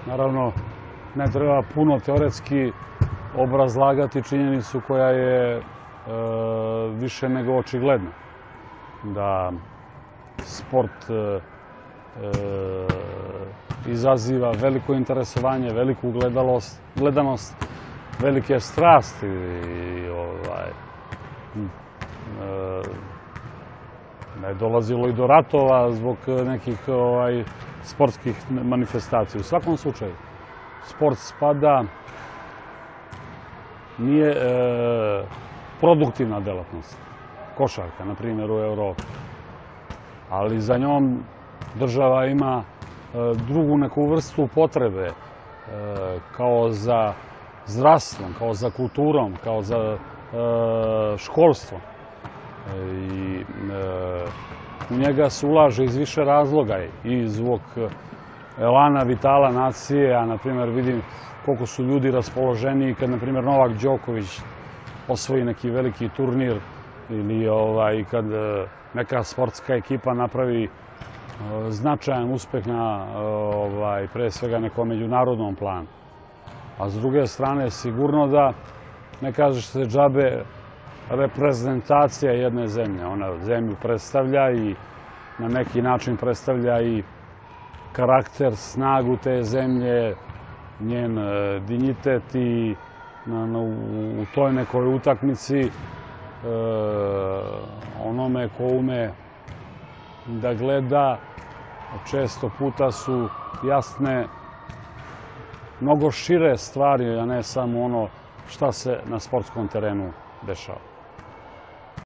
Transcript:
Naravno, ne treba puno teoretski obrazlagati činjenicu koja je više nego očigledna. Da sport izaziva veliko interesovanje, veliku gledanost, velike strasti i da je dolazilo i do ratova zbog nekih sportskih manifestacija. U svakom slučaju, sport spada, nije produktivna delatnost. Košarka, na primjer, u Evropi. Ali za njom država ima drugu neku vrstu potrebe, kao za zdravstvom, kao za kulturom, kao za školstvom. I u njega se ulaže iz više razloga i zbog elana, vitala nacije, a na primjer vidim koliko su ljudi raspoloženiji kad, na primjer, Novak Đoković osvoji neki veliki turnir ili kad neka sportska ekipa napravi značajan uspeh na pre svega nekom međunarodnom planu. A s druge strane, sigurno da ne kažeš se džabe reprezentacija jedne zemlje. Ona zemlju predstavlja i na neki način predstavlja i karakter, snagu te zemlje, njen dignitet i u toj nekoj utakmici onome ko ume da gleda, često puta su jasne mnogo šire stvari, a ne samo ono šta se na sportskom terenu dešava.